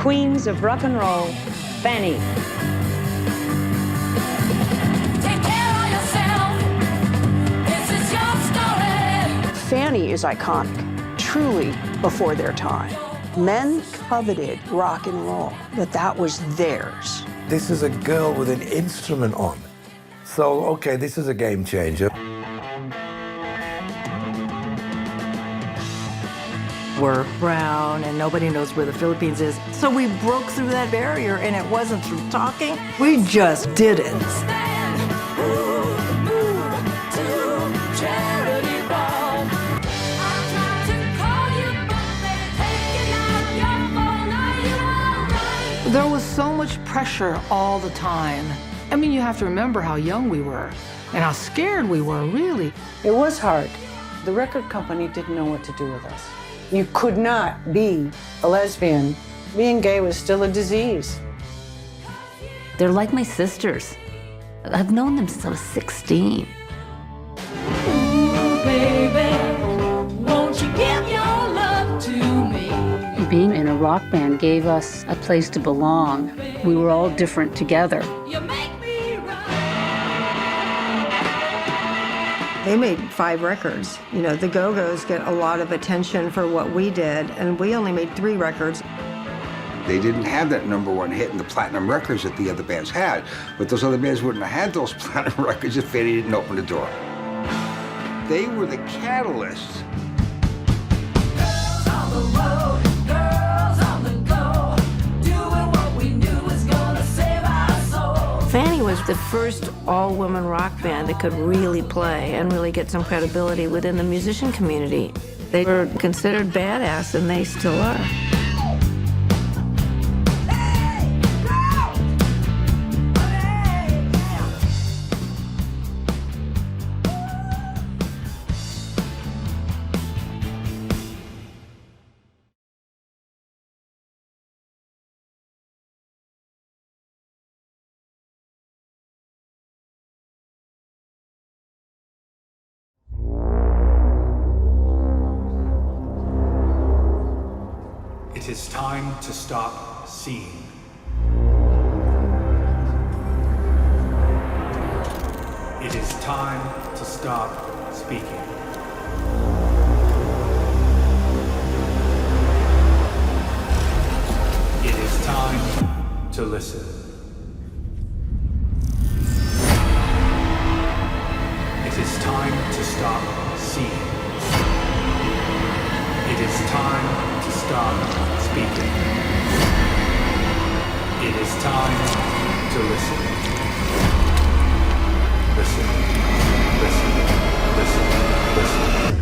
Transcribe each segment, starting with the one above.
queens of rock and roll, Fanny. Take care of yourself. This is your story. Fanny is iconic, truly before their time. Men coveted rock and roll, that was theirs. This is a girl with an instrument on. So, okay, this is a game changer. We're brown and nobody knows where the Philippines is. So we broke through that barrier, and it wasn't through talking. We just did it. There was so much pressure all the time. I mean, you have to remember how young we were and how scared we were, really. It was hard. The record company didn't know what to do with us. You could not be a lesbian. Being gay was still a disease. They're like my sisters. I've known them since I was 16. Ooh, baby, won't you give your love to me? Being in a rock band gave us a place to belong. We were all different together. You make me right. They made 5 records. You know, the Go-Go's get a lot of attention for what we did, and we only made 3 records. They didn't have that #1 hit in the platinum records that the other bands had, but those other bands wouldn't have had those platinum records if Fanny didn't open the door. They were the catalyst. Girls on the road, girls on the go, doing what we knew was gonna save our soul. Fanny was the first all-woman rock band that could really play and really get some credibility within the musician community. They were considered badass, and they still are. It is time to stop seeing. It is time to stop speaking. It is time to listen. It is time to stop seeing. It is time to stop speaking. It is time to listen. Listen, listen, listen, listen.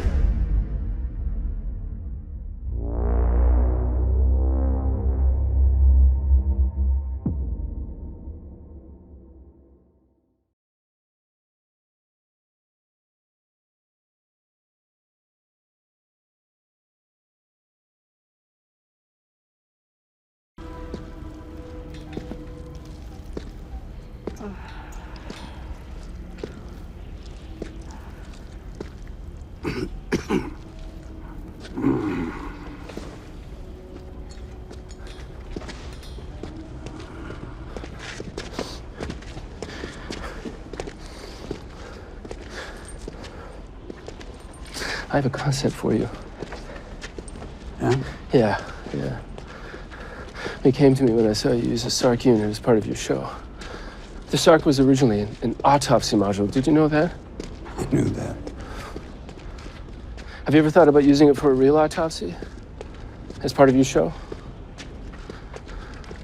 I have a concept for you. Yeah? Yeah. It came to me when I saw you use a SARC unit as part of your show. The SARC was originally an autopsy module. Did you know that? I knew that. Have you ever thought about using it for a real autopsy? As part of your show?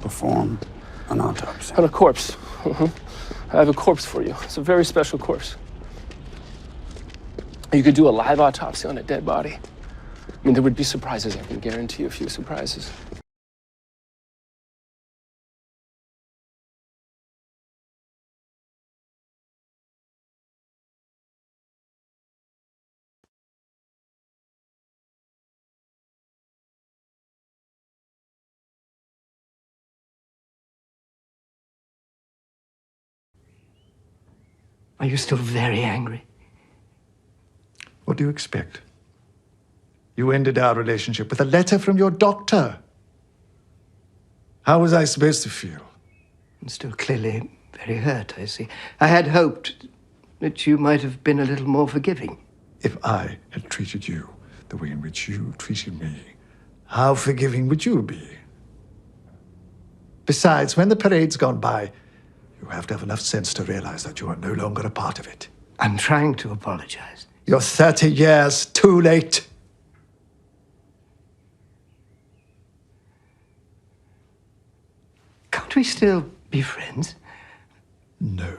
Perform an autopsy. On a corpse. I have a corpse for you. It's a very special corpse. You could do a live autopsy on a dead body. I mean, there would be surprises. I can guarantee you a few surprises. Are you still very angry? What do you expect? You ended our relationship with a letter from your doctor. How was I supposed to feel? I'm still clearly very hurt, I see. I had hoped that you might have been a little more forgiving. If I had treated you the way in which you treated me, how forgiving would you be? Besides, when the parade's gone by, you have to have enough sense to realize that you are no longer a part of it. I'm trying to apologize. You're 30 years too late. Can't we still be friends? No.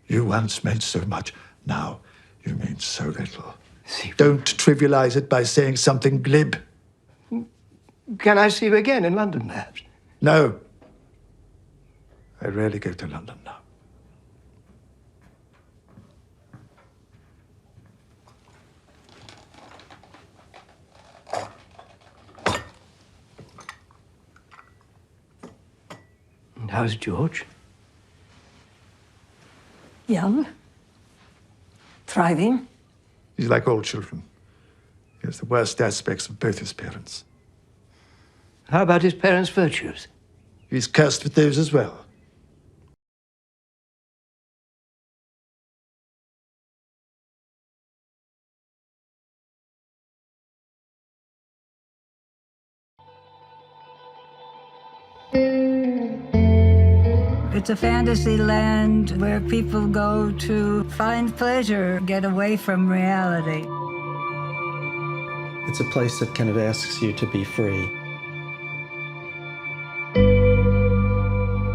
You once meant so much. Now you mean so little. Don't trivialize it by saying something glib. Can I see you again in London, perhaps? No. I rarely go to London now. And how's George? Young. Thriving. He's like all children. He has the worst aspects of both his parents. How about his parents' virtues? He's cursed with those as well. It's a fantasy land where people go to find pleasure, get away from reality. It's a place that kind of asks you to be free.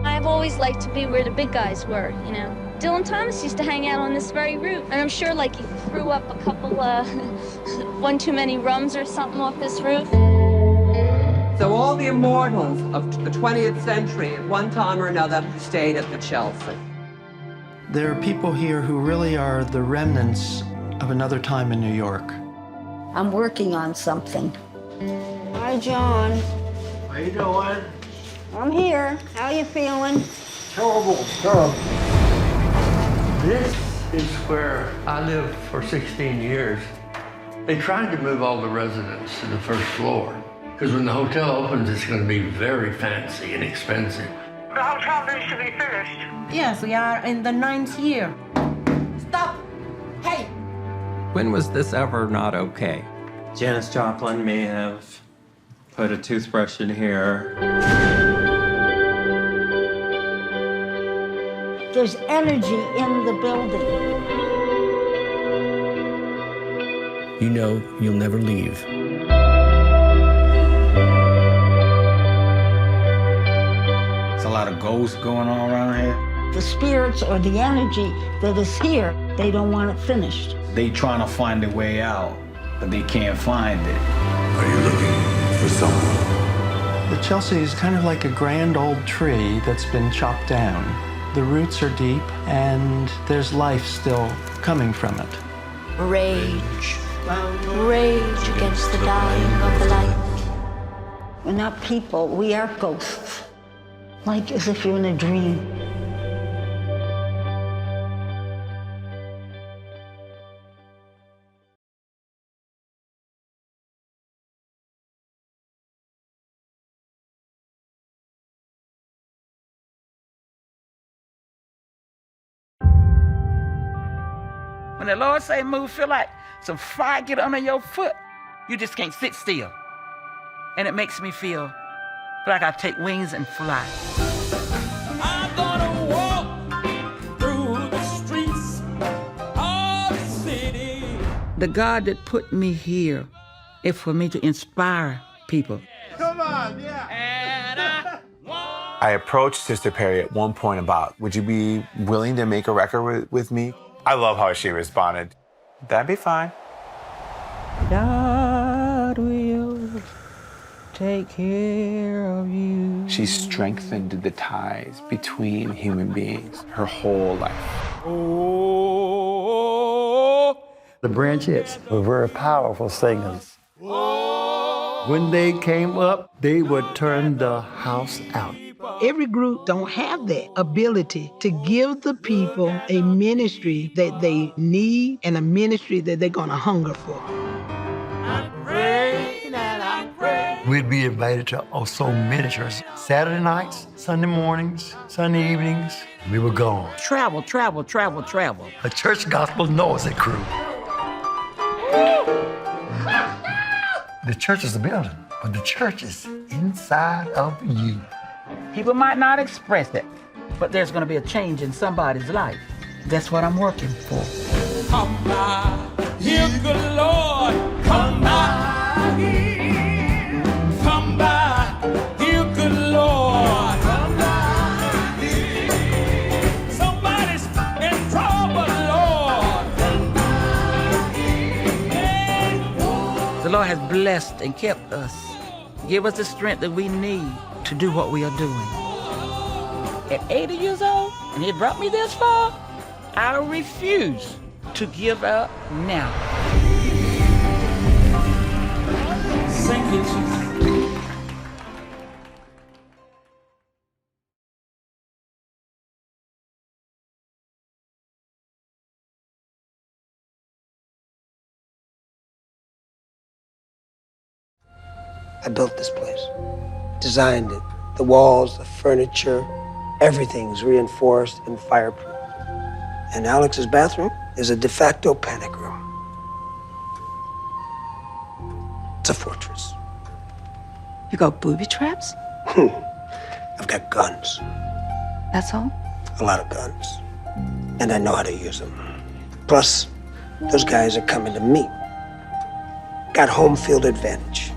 I've always liked to be where the big guys were, you know. Dylan Thomas used to hang out on this very route, and I'm sure like he threw up a couple, one too many rums or something off this roof. So all the immortals of the 20th century at one time or another stayed at the Chelsea. There are people here who really are the remnants of another time in New York. I'm working on something. Hi, John. How you doing? I'm here. How you feeling? Terrible, terrible. This is where I lived for 16 years. They tried to move all the residents to the first floor, because when the hotel opens, it's going to be very fancy and expensive. The hotel needs to be finished. Yes, we are in the 9th year. Stop! Hey! When was this ever not okay? Janis Joplin may have put a toothbrush in here. There's energy in the building. You know you'll never leave. There's a lot of ghosts going on around here. The spirits or the energy that is here, they don't want it finished. They trying to find a way out, but they can't find it. Are you looking for someone? The Chelsea is kind of like a grand old tree that's been chopped down. The roots are deep, and there's life still coming from it. Rage. Rage against the dying of the light. We're not people, we are ghosts. Like as if you're in a dream. When the Lord say move, feel like some fire get under your foot. You just can't sit still. And it makes me feel like I take wings and fly. I'm gonna walk through the streets of the city. The God that put me here is for me to inspire people. Come on, yeah. I approached Sister Perry at one point about, would you be willing to make a record with me? I love how she responded. That'd be fine. God will take care of you. She strengthened the ties between human beings her whole life. The Branchettes were very powerful singers. When they came up, they would turn the house out. Every group don't have that ability to give the people a ministry that they need and a ministry that they're gonna hunger for. I pray that I pray We'd be invited to so many churches. Saturday nights, Sunday mornings, Sunday evenings, we were gone. Travel, travel, travel, travel. A church gospel noisy crew. The church is a building, but the church is inside of you. People might not express it, but there's going to be a change in somebody's life. That's what I'm working for. Come by, here, good Lord. Come by here. Come by, here, good Lord. Come by here. Somebody's in trouble, Lord. Come by here. The Lord has blessed and kept us. Give us the strength that we need to do what we are doing. At 80 years old, and He brought me this far, I refuse to give up now. Thank you, Jesus. I built this place, designed it. The walls, the furniture, everything's reinforced and fireproof. And Alex's bathroom is a de facto panic room. It's a fortress. You got booby traps? I've got guns, That's all? a lot of guns, and I know how to use them. Plus, those guys are coming to me. Got home field advantage.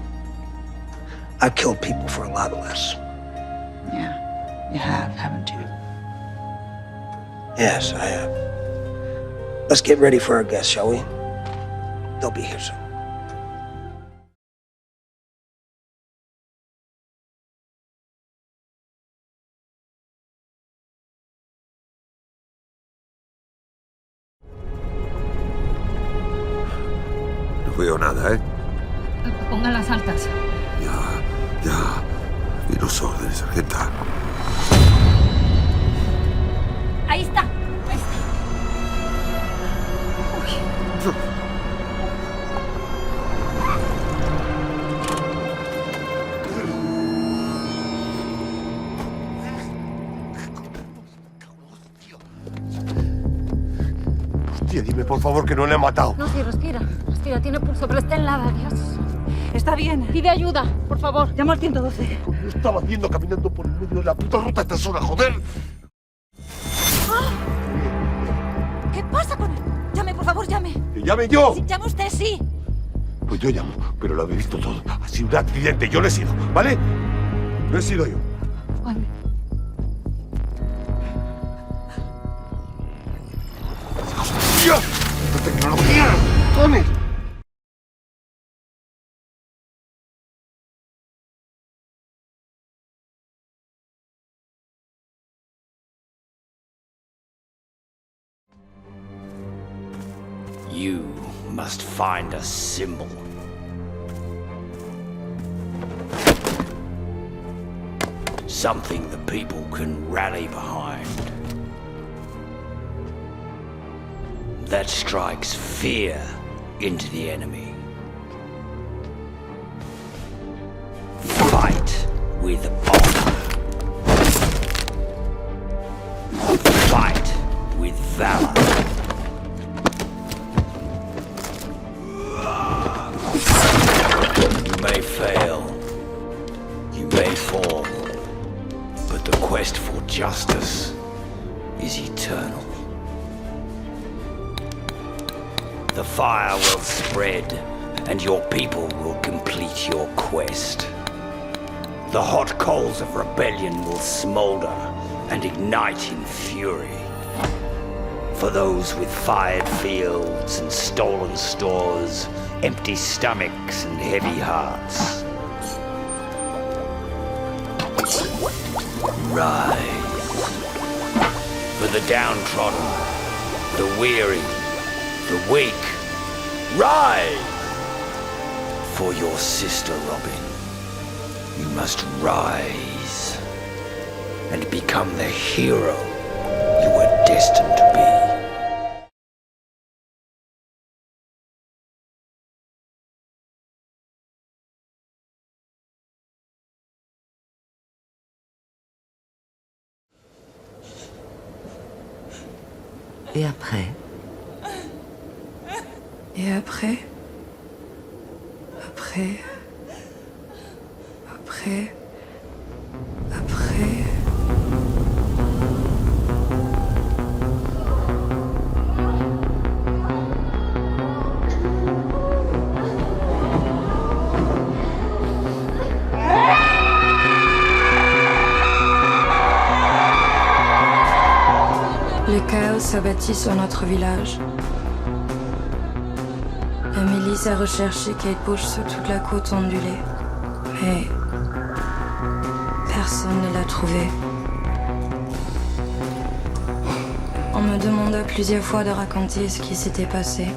I've killed people for a lot less. Yeah, you have, haven't you? Yes, I have. Let's get ready for our guests, shall we? They'll be here soon. No veo nada, ¿eh? Pongan las altas. Ya. Vi los órdenes, sargenta. Ahí está. Ahí está. Hostia, dime por favor que no le ha matado. No, sí, respira. Respira, tiene pulso, pero está en lava, Dios. Está bien. Pide ayuda, por favor. Llama al 112. Yo estaba haciendo caminando por el medio de la puta ruta a esta zona, joder. ¡Ah! ¿Qué pasa con él? Llame, por favor, llame. ¡Que llame yo! Sí, llame usted, sí. Pues yo llamo, pero lo habéis visto todo. Ha sido un accidente, yo no he sido, ¿vale? No he sido yo. Juan. ¡Hostia! ¡La tecnología! ¡Tony! You must find a symbol. Something the people can rally behind. That strikes fear into the enemy. Fight with honor. Fight with valor. You may fail, you may fall, but the quest for justice is eternal. The fire will spread, and your people will complete your quest. The hot coals of rebellion will smolder and ignite in fury. For those with fired fields and stolen stores, empty stomachs and heavy hearts. Rise. For the downtrodden, the weary, the weak. Rise. For your sister, Robin. You must rise and become the hero you were destined to be. Et après? Et après? Après? Après? Après? Le chaos s'abattit sur notre village. La milice a recherché Kate Bush sur toute la côte ondulée. Mais personne ne l'a trouvée. On me demanda plusieurs fois de raconter ce qui s'était passé.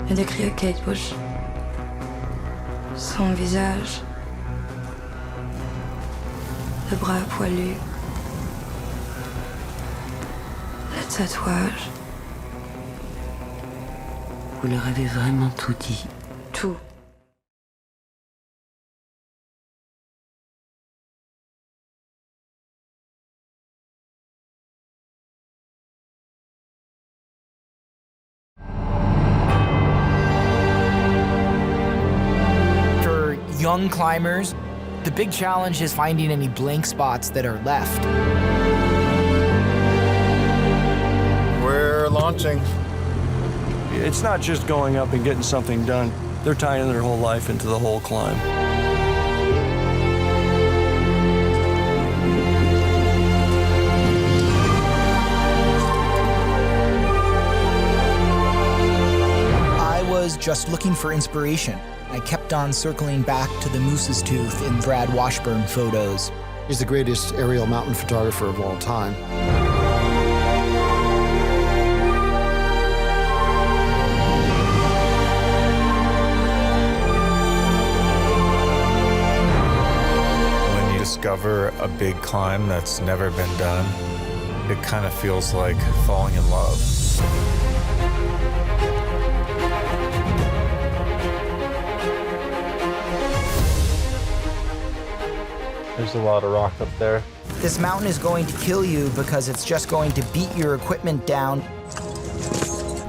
Et décrire Kate Bush. Son visage. Le bras poilu. Le tatouage. Vous leur avez vraiment tout dit? Tout. For young climbers, the big challenge is finding any blank spots that are left. We're launching. It's not just going up and getting something done. They're tying their whole life into the whole climb. I was just looking for inspiration. I kept on circling back to the Moose's Tooth in Brad Washburn photos. He's the greatest aerial mountain photographer of all time. Discover a big climb that's never been done, it kind of feels like falling in love. There's a lot of rock up there. This mountain is going to kill you because it's just going to beat your equipment down.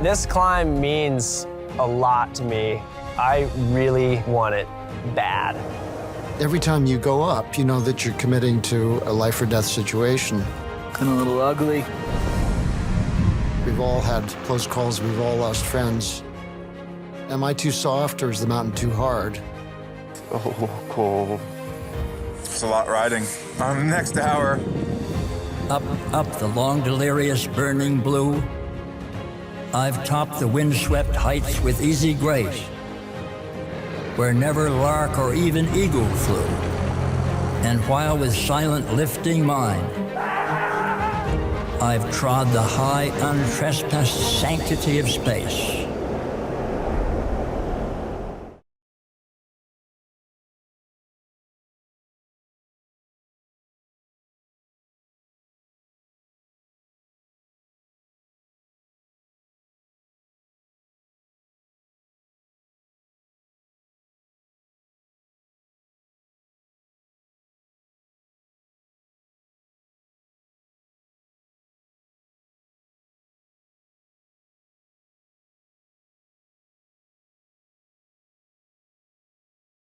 This climb means a lot to me. I really want it bad. Every time you go up, you know that you're committing to a life or death situation. And a little ugly. We've all had close calls, we've all lost friends. Am I too soft or is the mountain too hard? Oh, cool. It's a lot riding. On the next hour. Up the long, delirious, burning blue. I've topped the windswept heights with easy grace, where never lark or even eagle flew. And while with silent lifting mind, I've trod the high, untrespassed sanctity of space.